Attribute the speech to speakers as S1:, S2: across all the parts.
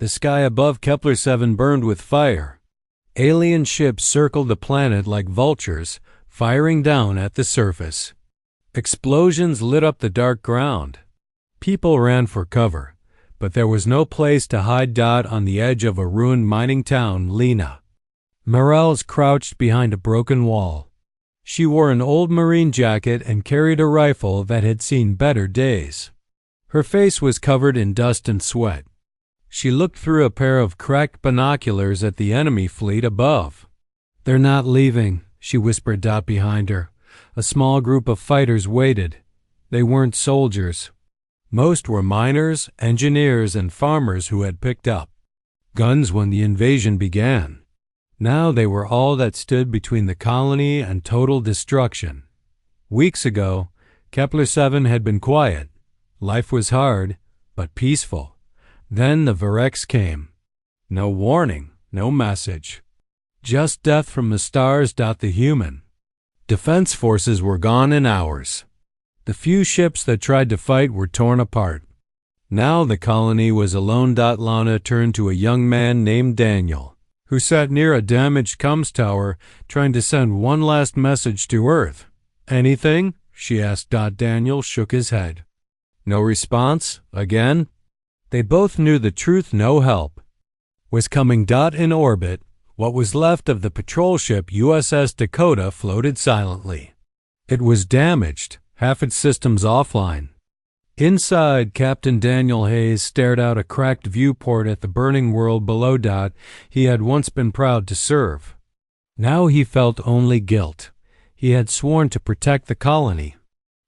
S1: The sky above Kepler-7 burned with fire. Alien ships circled the planet like vultures, firing down at the surface. Explosions lit up the dark ground. People ran for cover, but there was no place to hide. On the edge of a ruined mining town, Lena Morales crouched behind a broken wall. She wore an old marine jacket and carried a rifle that had seen better days. Her face was covered in dust and sweat. She looked through a pair of cracked binoculars at the enemy fleet above. "They're not leaving," she whispered. Behind her, a small group of fighters waited. They weren't soldiers. Most were miners, engineers, and farmers who had picked up guns when the invasion began. Now they were all that stood between the colony and total destruction. Weeks ago, Kepler-7 had been quiet. Life was hard, but peaceful. Then the Voreks came. No warning, no message. Just death from the stars. The human defense forces were gone in hours. The few ships that tried to fight were torn apart. Now the colony was alone. Lana turned to a young man named Daniel, who sat near a damaged comms tower trying to send one last message to Earth. "Anything?" she asked. Daniel shook his head. "No response? Again?" They both knew the truth. No help was coming. In orbit, what was left of the patrol ship USS Dakota floated silently. It was damaged, half its systems offline. Inside, Captain Daniel Hayes stared out a cracked viewport at the burning world below. He had once been proud to serve. Now he felt only guilt. He had sworn to protect the colony.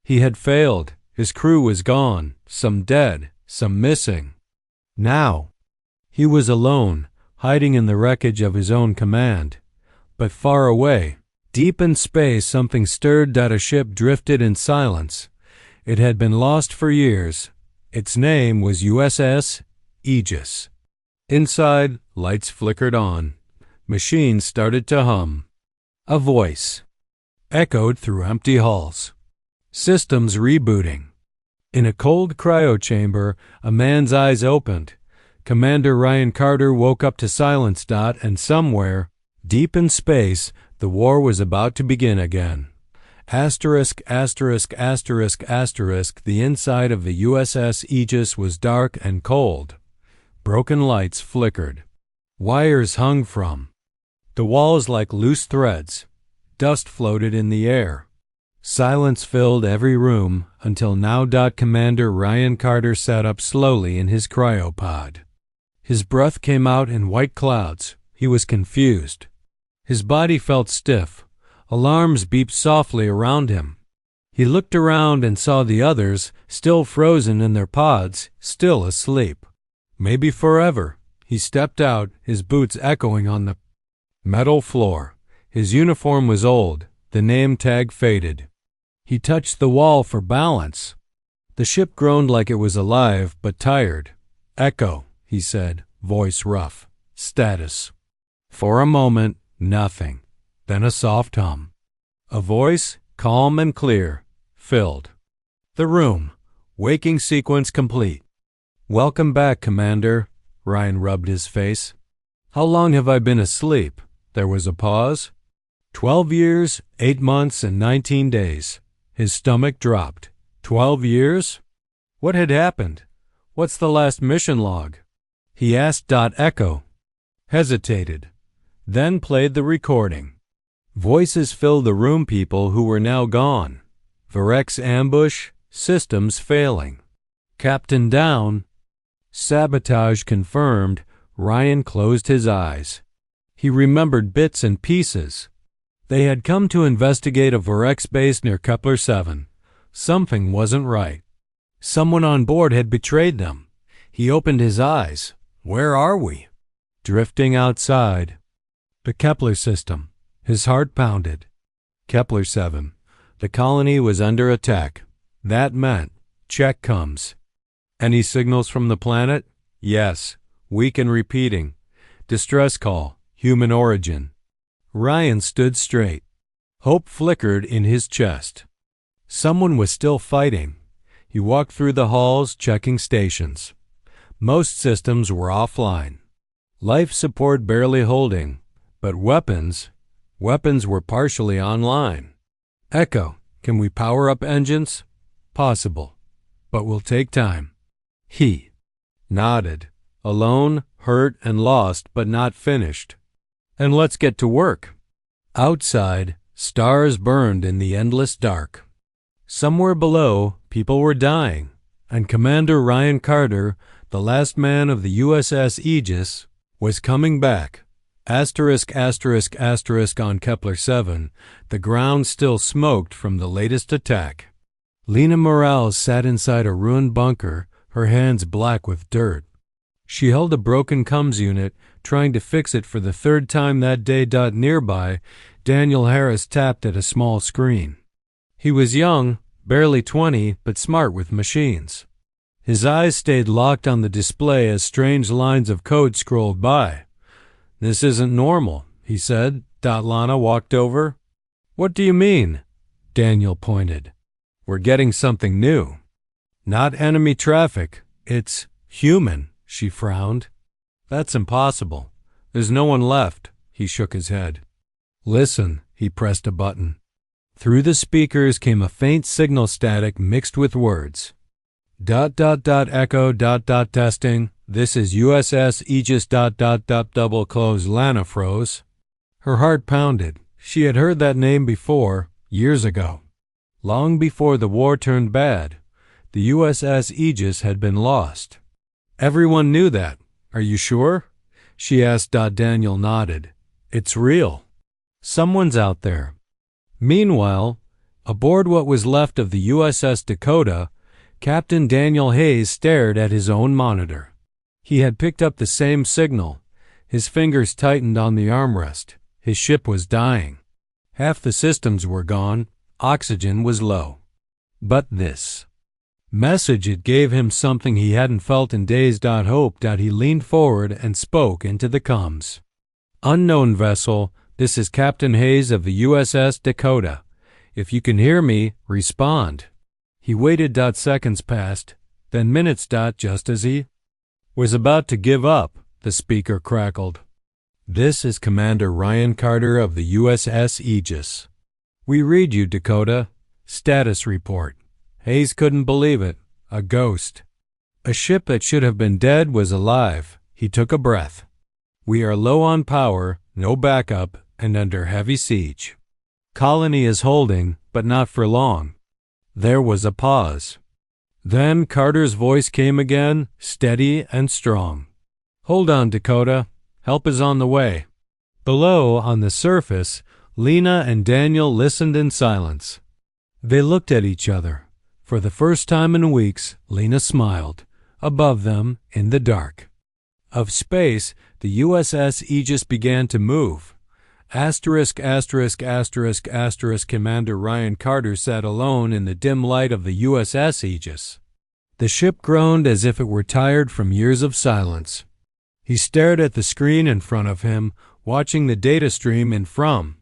S1: He had failed. His crew was gone, some dead, some missing. Now he was alone, hiding in the wreckage of his own command. But far away, deep in space, something stirred. A ship drifted in silence. It had been lost for years. Its name was USS Aegis. Inside, lights flickered on. Machines started to hum. A voice echoed through empty halls. Systems rebooting. In a cold cryochamber, a man's eyes opened. Commander Ryan Carter woke up to silence. And somewhere, deep in space, the war was about to begin again. Asterisk, asterisk, asterisk, asterisk. The inside of the USS Aegis was dark and cold. Broken lights flickered. Wires hung from the walls like loose threads. Dust floated in the air. Silence filled every room until now. Commander Ryan Carter sat up slowly in his cryopod. His breath came out in white clouds. He was confused. His body felt stiff. Alarms beeped softly around him. He looked around and saw the others, still frozen in their pods, still asleep. Maybe forever. He stepped out, his boots echoing on the metal floor. His uniform was old, the name tag faded. He touched the wall for balance. The ship groaned like it was alive, but tired. "Echo," he said, voice rough. "Status." For a moment, nothing. Then a soft hum. A voice, calm and clear, filled the room. Waking sequence complete. "Welcome back, Commander." Ryan rubbed his face. "How long have I been asleep?" There was a pause. 12 years, 8 months, and 19 days. His stomach dropped. 12 years? What had happened? What's the last mission log? He asked. Echo hesitated, then played the recording. Voices filled the room. People who were now gone. Voreks ambush, systems failing. Captain down. Sabotage confirmed. Ryan closed his eyes. He remembered bits and pieces. They had come to investigate a Voreks base near Kepler-7. Something wasn't right. Someone on board had betrayed them. He opened his eyes. Where are we? Drifting outside. The Kepler system. His heart pounded. Kepler-7. The colony was under attack. That meant, check comes. Any signals from the planet? Yes. Weak and repeating. Distress call. Human origin. Ryan stood straight. Hope flickered in his chest. Someone was still fighting. He walked through the halls, checking stations. Most systems were offline. Life support barely holding, but weapons were partially online. Echo, can we power up engines? Possible, but will take time. He nodded, alone, hurt, and lost, but not finished. And let's get to work. Outside, stars burned in the endless dark. Somewhere below, people were dying, and Commander Ryan Carter, the last man of the USS Aegis, was coming back. Asterisk, asterisk, asterisk on Kepler 7, the ground still smoked from the latest attack. Lena Morales sat inside a ruined bunker, her hands black with dirt. She held a broken comms unit, trying to fix it for the third time that day. Nearby, Daniel Harris tapped at a small screen. He was young, barely 20, but smart with machines. His eyes stayed locked on the display as strange lines of code scrolled by. "This isn't normal," he said. Lana walked over. "What do you mean?" Daniel pointed. "We're getting something new. Not enemy traffic, it's human," she frowned. "That's impossible. There's no one left." He shook his head. "Listen," he pressed a button. Through the speakers came a faint signal static mixed with words. ... Echo ... testing. This is USS Aegis ... double close. Lana froze. Her heart pounded. She had heard that name before, years ago. Long before the war turned bad, the USS Aegis had been lost. Everyone knew that. "Are you sure?" she asked. Daniel nodded. "It's real. Someone's out there." Meanwhile, aboard what was left of the USS Dakota, Captain Daniel Hayes stared at his own monitor. He had picked up the same signal. His fingers tightened on the armrest. His ship was dying. Half the systems were gone. Oxygen was low. But this message, it gave him something he hadn't felt in days. Hope. He leaned forward and spoke into the comms. "Unknown vessel, this is Captain Hayes of the USS Dakota. If you can hear me, respond." He waited. Seconds passed, then minutes. Just as he was about to give up, the speaker crackled. "This is Commander Ryan Carter of the USS Aegis. We read you, Dakota. Status report." Hayes couldn't believe it. A ghost. A ship that should have been dead was alive. He took a breath. "We are low on power, no backup, and under heavy siege. Colony is holding, but not for long." There was a pause. Then Carter's voice came again, steady and strong. "Hold on, Dakota. Help is on the way." Below, on the surface, Lena and Daniel listened in silence. They looked at each other. For the first time in weeks, Lena smiled. Above them, in the dark of space, the USS Aegis began to move. Asterisk, asterisk, asterisk, asterisk. Commander Ryan Carter sat alone in the dim light of the USS Aegis. The ship groaned as if it were tired from years of silence. He stared at the screen in front of him, watching the data stream in from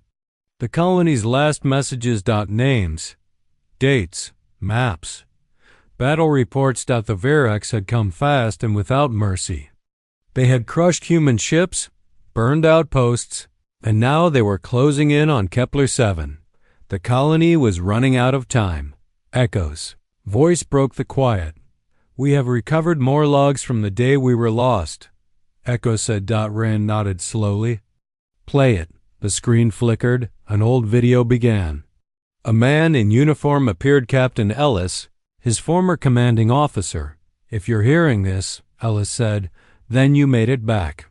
S1: the colony's last messages. Names, dates, maps, battle reports. The Varex had come fast and without mercy. They had crushed human ships, burned outposts, and now they were closing in on Kepler 7. The colony was running out of time. Echo's voice broke the quiet. "We have recovered more logs from the day we were lost," Echo said. Rand nodded slowly. "Play it." The screen flickered. An old video began. A man in uniform appeared. Captain Ellis, his former commanding officer. "If you're hearing this," Ellis said, "then you made it back."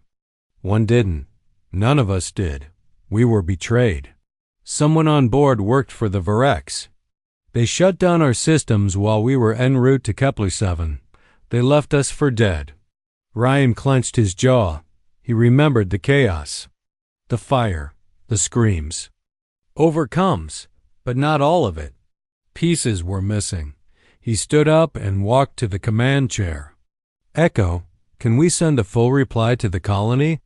S1: "One didn't. None of us did. We were betrayed. Someone on board worked for the Varex. They shut down our systems while we were en route to Kepler 7. They left us for dead." Ryan clenched his jaw. He remembered the chaos. The fire. The screams. Overcomes, but not all of it. Pieces were missing. He stood up and walked to the command chair. "Echo, can we send a full reply to the colony?"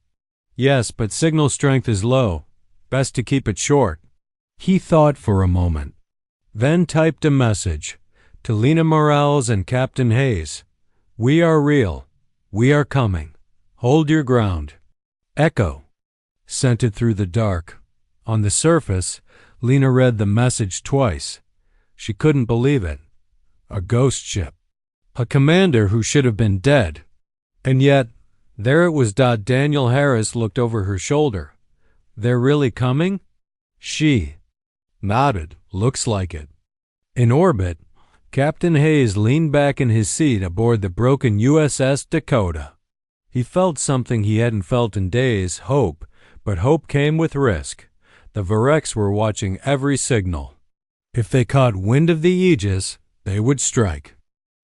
S1: "Yes, but signal strength is low. Best to keep it short." He thought for a moment, then typed a message to Lena Morales and Captain Hayes. "We are real. We are coming. Hold your ground. Echo. Sent it through the dark. On the surface, Lena read the message twice. She couldn't believe it. A ghost ship. A commander who should have been dead. And yet, there it was. Daniel Harris looked over her shoulder. They're really coming? She nodded. Looks like it. In orbit, Captain Hayes leaned back in his seat aboard the broken USS Dakota. He felt something he hadn't felt in days, hope, but hope came with risk. The Varex were watching every signal. If they caught wind of the Aegis, they would strike.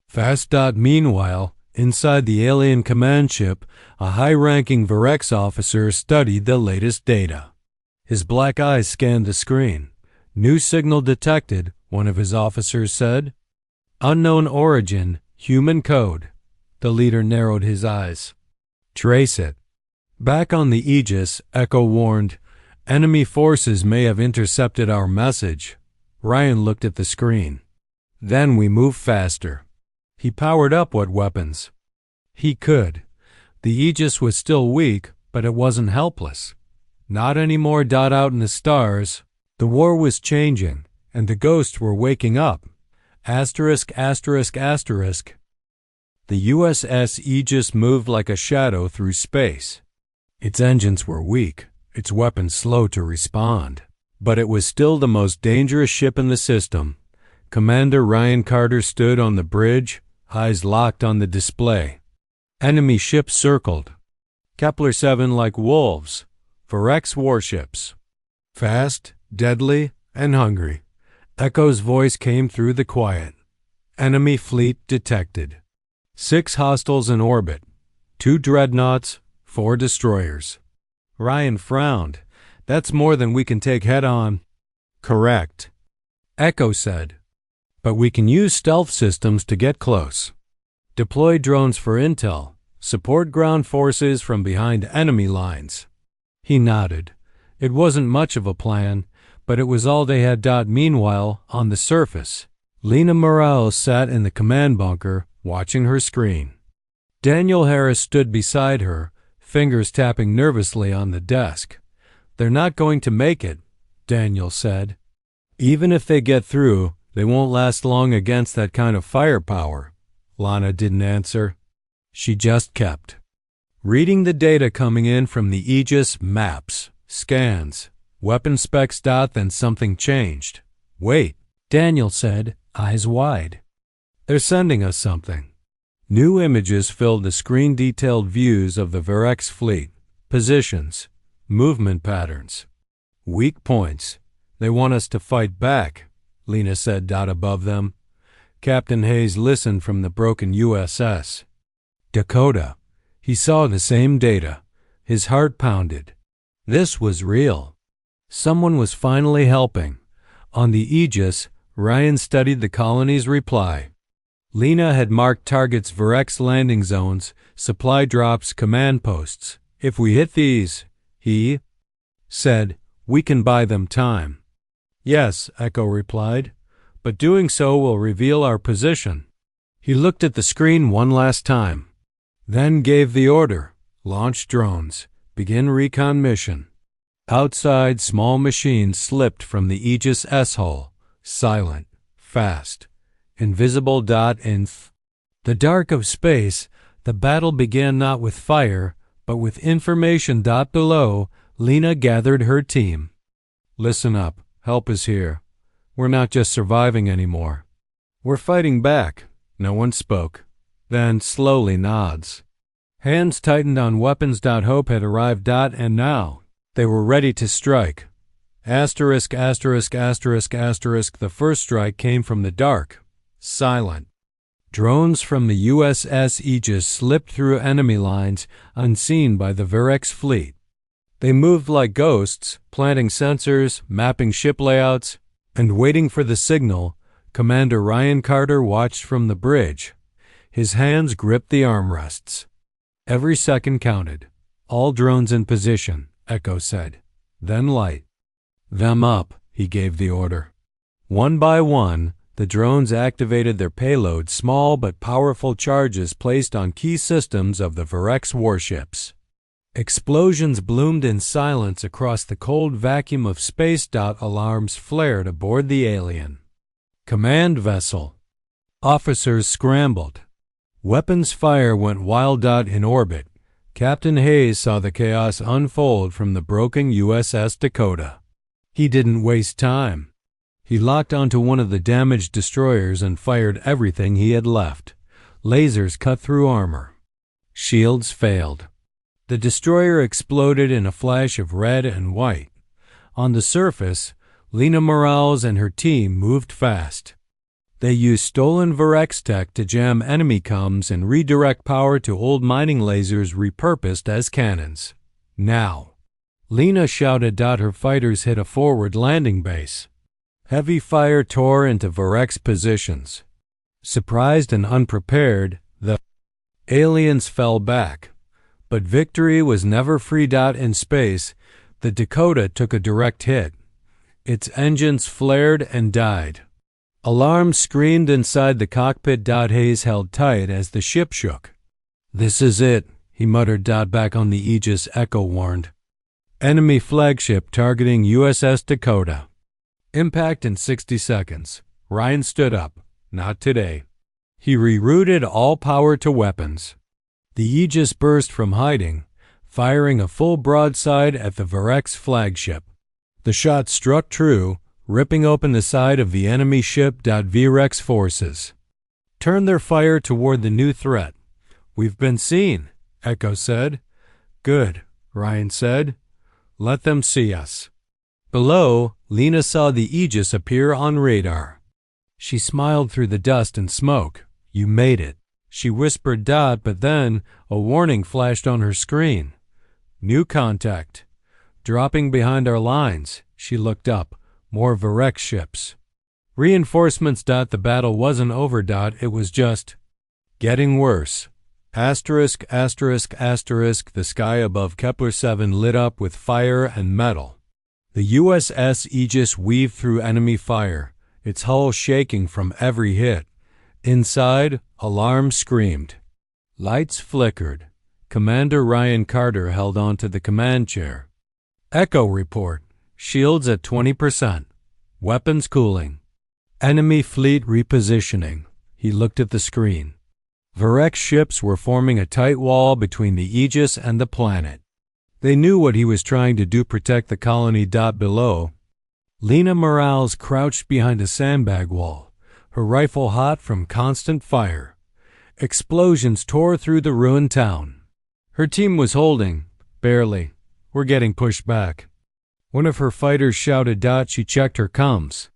S1: Fast. Meanwhile, inside the alien command ship, a high-ranking Varex officer studied the latest data. His black eyes scanned the screen. New signal detected, one of his officers said. Unknown origin, human code. The leader narrowed his eyes. Trace it. Back on the Aegis, Echo warned, enemy forces may have intercepted our message. Ryan looked at the screen. Then we move faster. He powered up what weapons? He could. The Aegis was still weak, but it wasn't helpless. Not anymore. Out in the stars, the war was changing, and the ghosts were waking up. Asterisk, asterisk, asterisk. The USS Aegis moved like a shadow through space. Its engines were weak, its weapons slow to respond. But it was still the most dangerous ship in the system. Commander Ryan Carter stood on the bridge, eyes locked on the display. Enemy ships circled. Kepler 7 like wolves. Varex warships. Fast, deadly, and hungry. Echo's voice came through the quiet. Enemy fleet detected. 6 hostiles in orbit. 2 dreadnoughts, 4 destroyers. Ryan frowned. That's more than we can take head on. Correct. Echo said. But we can use stealth systems to get close. Deploy drones for intel. Support ground forces from behind enemy lines. He nodded. It wasn't much of a plan, but it was all they had. Meanwhile, on the surface, Lena Morales sat in the command bunker, watching her screen. Daniel Harris stood beside her, fingers tapping nervously on the desk. They're not going to make it, Daniel said. Even if they get through, they won't last long against that kind of firepower. Lana didn't answer. She just kept reading the data coming in from the Aegis. Maps, scans, weapon specs. Then something changed. Wait, Daniel said, eyes wide. They're sending us something. New images filled the screen, detailed views of the Varex fleet, positions, movement patterns, weak points. They want us to fight back, Lena said. Above them, Captain Hayes listened from the broken USS Dakota. He saw the same data. His heart pounded. This was real. Someone was finally helping. On the Aegis, Ryan studied the colony's reply. Lena had marked targets, Varex landing zones, supply drops, command posts. If we hit these, he said, we can buy them time. Yes, Echo replied, but doing so will reveal our position. He looked at the screen one last time, then gave the order, launch drones, begin recon mission. Outside, small machines slipped from the Aegis S-hull, silent, fast, invisible. In the dark of space, the battle began not with fire, but with information. Below, Lena gathered her team. Listen up, help is here. We're not just surviving anymore. We're fighting back. No one spoke. Then, slowly, nods. Hands tightened on weapons. Hope had arrived. And now, they were ready to strike. Asterisk, asterisk, asterisk, asterisk. The first strike came from the dark. Silent. Drones from the USS Aegis slipped through enemy lines, unseen by the Varex fleet. They moved like ghosts, planting sensors, mapping ship layouts, and waiting for the signal. Commander Ryan Carter watched from the bridge. His hands gripped the armrests. Every second counted. All drones in position, Echo said. Then light them up, he gave the order. One by one, The drones activated their payload, small but powerful charges placed on key systems of the Virex warships. Explosions bloomed in silence across the cold vacuum of space. Alarms flared aboard the alien command vessel. Officers scrambled. Weapons fire went wild. In orbit, Captain Hayes saw the chaos unfold from the broken USS Dakota. He didn't waste time. He locked onto one of the damaged destroyers and fired everything he had left. Lasers cut through armor. Shields failed. The destroyer exploded in a flash of red and white. On the surface, Lena Morales and her team moved fast. They used stolen Virex tech to jam enemy comms and redirect power to old mining lasers repurposed as cannons. Now, Lena shouted. Her fighters hit a forward landing base. Heavy fire tore into Virex positions. Surprised and unprepared, the aliens fell back. But victory was never free. In space, the Dakota took a direct hit. Its engines flared and died. Alarms screamed inside the cockpit. Hayes held tight as the ship shook. "This is it," he muttered. Back on the Aegis, Echo warned. "Enemy flagship targeting USS Dakota. Impact in 60 seconds. Ryan stood up. Not today. He rerouted all power to weapons. The Aegis burst from hiding, firing a full broadside at the Virex flagship. The shot struck true, ripping open the side of the enemy ship. Virex forces turned their fire toward the new threat. "We've been seen," Echo said. "Good," Ryan said. "Let them see us." Below, Lena saw the Aegis appear on radar. She smiled through the dust and smoke. "You made it," she whispered. But then a warning flashed on her screen. "New contact." Dropping behind our lines, she looked up. More Virex ships. Reinforcements. The battle wasn't over. It was just getting worse. Asterisk, asterisk, asterisk. The sky above Kepler 7 lit up with fire and metal. The USS Aegis weaved through enemy fire, its hull shaking from every hit. Inside, alarms screamed. Lights flickered. Commander Ryan Carter held onto the command chair. "Echo report. Shields at 20%. Weapons cooling. Enemy fleet repositioning." He looked at the screen. Virex ships were forming a tight wall between the Aegis and the planet. They knew what he was trying to do, protect the colony. Below, Lena Morales crouched behind a sandbag wall, her rifle hot from constant fire. Explosions tore through the ruined town. Her team was holding, barely. "We're getting pushed back." One of her fighters shouted. She checked her comms.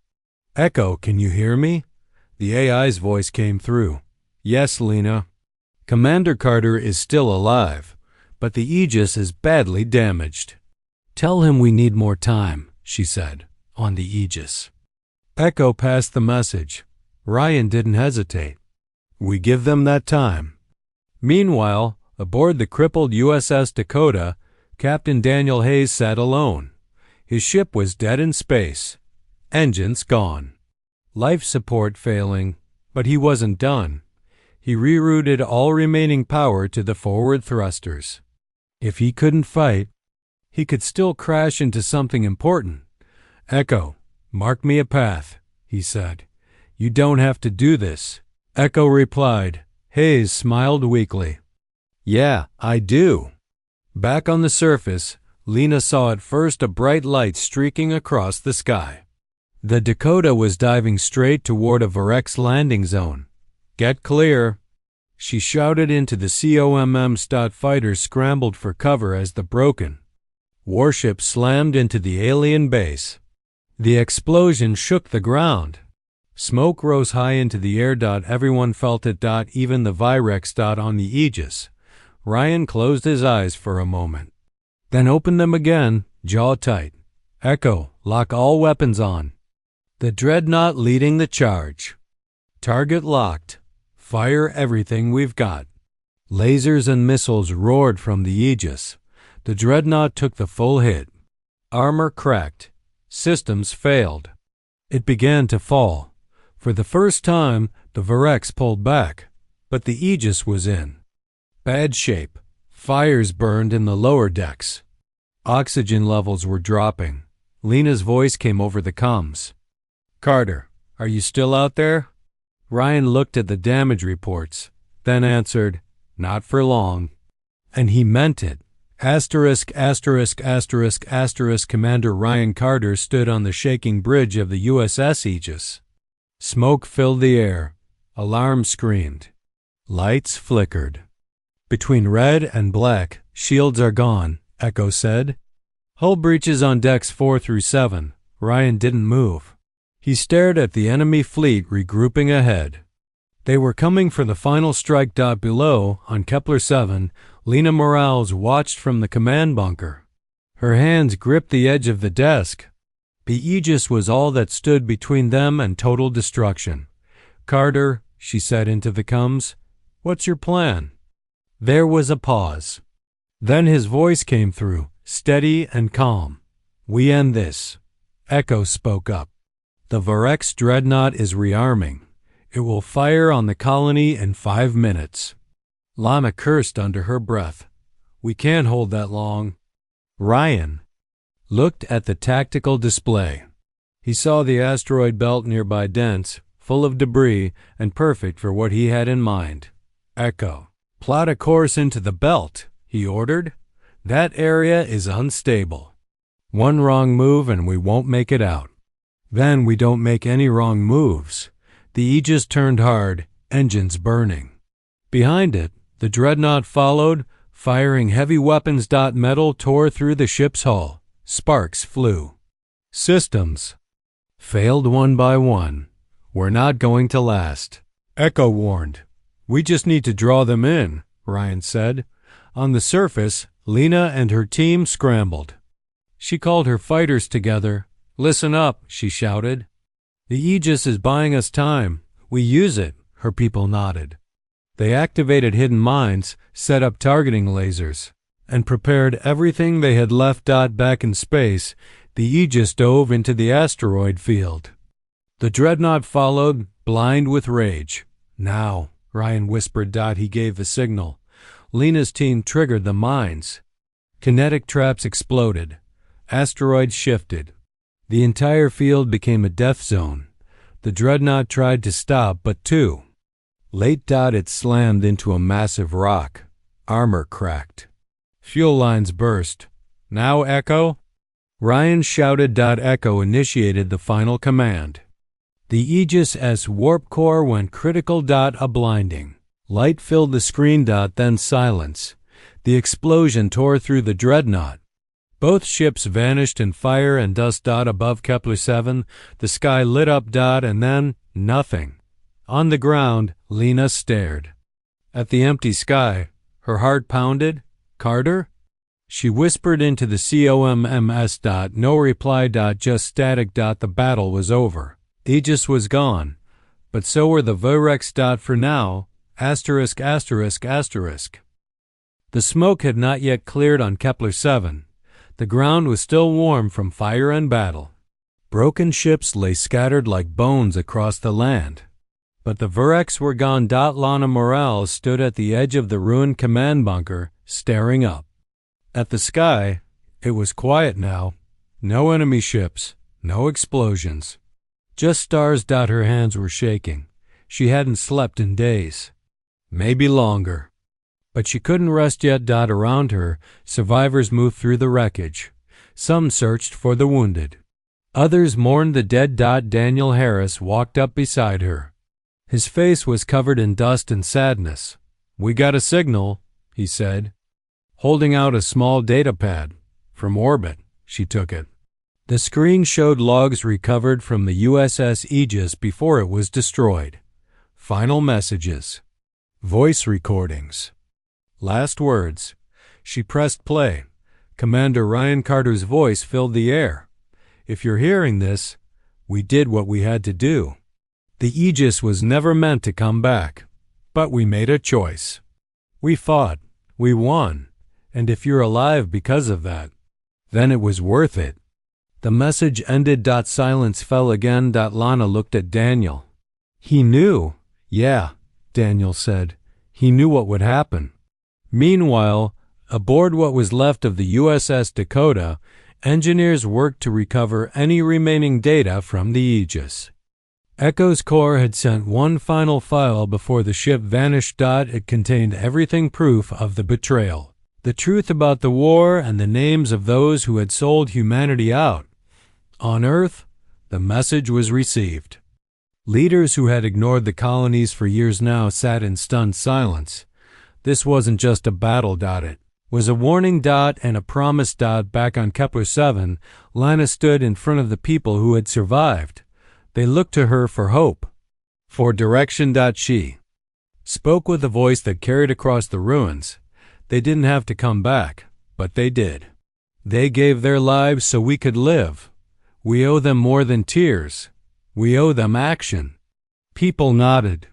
S1: "Echo, can you hear me?" The AI's voice came through. "Yes, Lena. Commander Carter is still alive, but the Aegis is badly damaged." "Tell him we need more time," she said, on the Aegis. Echo passed the message. Ryan didn't hesitate. "We give them that time." Meanwhile, aboard the crippled USS Dakota, Captain Daniel Hayes sat alone. His ship was dead in space. Engines gone. Life support failing, but he wasn't done. He rerouted all remaining power to the forward thrusters. If he couldn't fight, he could still crash into something important. "Echo, mark me a path," he said. "You don't have to do this." Echo replied. Hayes smiled weakly. "Yeah, I do." Back on the surface, Lena saw at first a bright light streaking across the sky. The Dakota was diving straight toward a Virex landing zone. "Get clear." She shouted into the COMMs. Fighters scrambled for cover as the broken warship slammed into the alien base. The explosion shook the ground. Smoke rose high into the air. Everyone felt it. Even the Virex. On the Aegis. Ryan closed his eyes for a moment, then opened them again, jaw tight. "Echo, lock all weapons on." The dreadnought leading the charge. "Target locked. Fire everything we've got." Lasers and missiles roared from the Aegis. The dreadnought took the full hit. Armor cracked. Systems failed. It began to fall. For the first time, the Varex pulled back, but the Aegis was in bad shape. Fires burned in the lower decks. Oxygen levels were dropping. Lena's voice came over the comms. "Carter, are you still out there?" Ryan looked at the damage reports, then answered, "Not for long." And he meant it. ********. Commander Ryan Carter stood on the shaking bridge of the USS Aegis. Smoke filled the air. Alarms screamed. Lights flickered. "Between red and black, shields are gone," Echo said. "Hull breaches on decks 4 through 7. Ryan didn't move. He stared at the enemy fleet regrouping ahead. They were coming for the final strike. Below, on Kepler 7, Lena Morales watched from the command bunker. Her hands gripped the edge of the desk. The Aegis was all that stood between them and total destruction. "Carter," she said into the comms, "what's your plan?" There was a pause. Then his voice came through, steady and calm. "We end this." Echo spoke up. "The Varex dreadnought is rearming. It will fire on the colony in 5 minutes." Lana cursed under her breath. "We can't hold that long." Ryan looked at the tactical display. He saw the asteroid belt nearby dense, full of debris, and perfect for what he had in mind. "Echo, plot a course into the belt," he ordered. "That area is unstable. One wrong move and we won't make it out. Then we don't make any wrong moves." The Aegis turned hard, engines burning. Behind it, the dreadnought followed, firing heavy weapons. Metal tore through the ship's hull. Sparks flew. Systems failed one by one. "We're not going to last," Echo warned. "We just need to draw them in," Ryan said. On the surface, Lena and her team scrambled. She called her fighters together. "Listen up," she shouted. "The Aegis is buying us time. We use it," her people nodded. They activated hidden mines, set up targeting lasers, and prepared everything they had left. Back in space, the Aegis dove into the asteroid field. The dreadnought followed, blind with rage. "Now," Ryan whispered. He gave the signal. Lena's team triggered the mines. Kinetic traps exploded. Asteroids shifted. The entire field became a death zone. The dreadnought tried to stop, but too late. It slammed into a massive rock. Armor cracked. Fuel lines burst. "Now, Echo?" Ryan shouted. Echo initiated the final command. The Aegis' warp core went critical. A blinding light filled the screen. Then silence. The explosion tore through the dreadnought. Both ships vanished in fire and dust. Above Kepler 7, the sky lit up. And then nothing. On the ground, Lena stared at the empty sky. Her heart pounded. "Carter?" She whispered into the COMMS. No reply. Just static. The battle was over. Aegis was gone, but so were the Varex. For now. The smoke had not yet cleared on Kepler 7. The ground was still warm from fire and battle. Broken ships lay scattered like bones across the land. But the Varex were gone. Lana Morales stood at the edge of the ruined command bunker, staring up at the sky. It was quiet now. No enemy ships, no explosions. Just stars. Her hands were shaking. She hadn't slept in days. Maybe longer. But she couldn't rest yet. Around her, survivors moved through the wreckage. Some searched for the wounded. Others mourned the dead. Daniel Harris walked up beside her. His face was covered in dust and sadness. "We got a signal," he said, holding out a small data pad. "From orbit." She took it. The screen showed logs recovered from the USS Aegis before it was destroyed. Final messages. Voice recordings. Last words. She pressed play. Commander Ryan Carter's voice filled the air. "If you're hearing this, we did what we had to do. The Aegis was never meant to come back, but we made a choice. We fought, we won, and if you're alive because of that, then it was worth it." The message ended. Silence fell again. Lana looked at Daniel. He knew. Yeah, Daniel said. He knew what would happen. Meanwhile, aboard what was left of the USS Dakota, engineers worked to recover any remaining data from the Aegis. Echo's core had sent one final file before the ship vanished. It contained everything proof of the betrayal, the truth about the war, and the names of those who had sold humanity out. On Earth, the message was received. Leaders who had ignored the colonies for years now sat in stunned silence. This wasn't just a battle. It was a warning. And a promise. Back on Kepler 7, Lana stood in front of the people who had survived. They looked to her for hope, for direction. She spoke with a voice that carried across the ruins. They didn't have to come back, but they did. They gave their lives so we could live. We owe them more than tears. We owe them action. People nodded.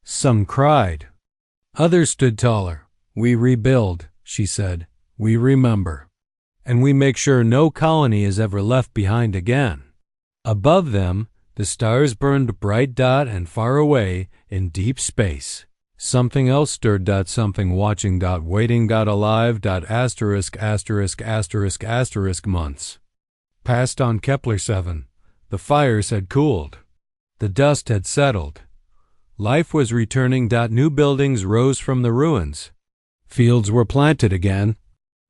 S1: Some cried. Others stood taller. We rebuild, she said. We remember. And we make sure no colony is ever left behind again. Above them, the stars burned bright. And far away, in deep space, something else stirred. Something watching. Waiting. Alive. Asterisk. Months passed on Kepler 7. The fires had cooled. The dust had settled. Life was returning. New buildings rose from the ruins. Fields were planted again.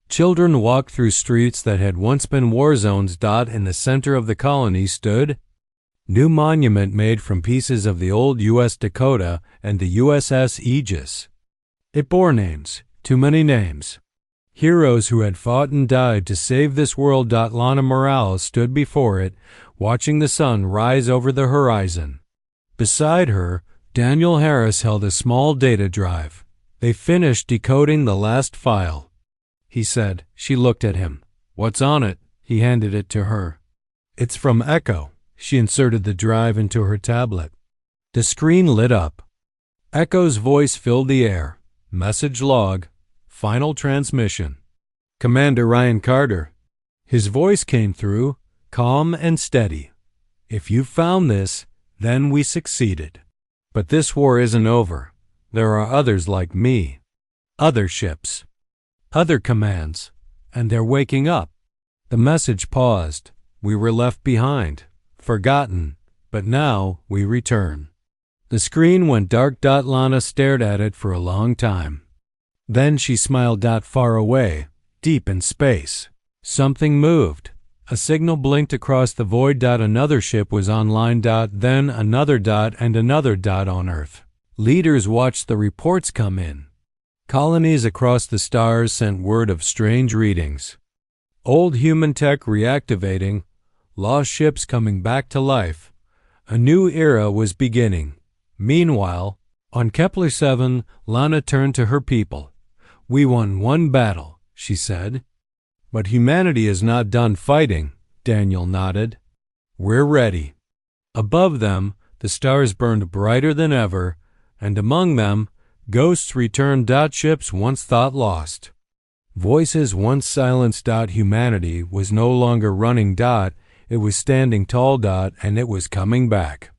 S1: Children walked through streets that had once been war zones. In the center of the colony stood new monument made from pieces of the old U.S. Dakota and the USS Aegis. It bore names, too many names. Heroes who had fought and died to save this world. Lana Morales stood before it, watching the sun rise over the horizon. Beside her, Daniel Harris held a small data drive. They finished decoding the last file. He said. She looked at him. What's on it? He handed it to her. It's from Echo. She inserted the drive into her tablet. The screen lit up. Echo's voice filled the air. Message log. Final transmission. Commander Ryan Carter. His voice came through, calm and steady. If you found this, then we succeeded. But this war isn't over. There are others like me. Other ships. Other commands. And they're waking up. The message paused. We were left behind. Forgotten, but now we return. The screen went dark. Lana stared at it for a long time. Then she smiled. Far away, deep in space, something moved. A signal blinked across the void. Another ship was online. Then another. And another. On Earth. Leaders watched the reports come in. Colonies across the stars sent word of strange readings. Old human tech reactivating. Lost ships coming back to life. A new era was beginning. Meanwhile, on Kepler 7, Lana turned to her people. We won one battle, she said. But humanity is not done fighting, Daniel nodded. We're ready. Above them, the stars burned brighter than ever, and among them, ghosts returned. Ships once thought lost. Voices once silenced. Humanity was no longer running. It was standing tall. And it was coming back.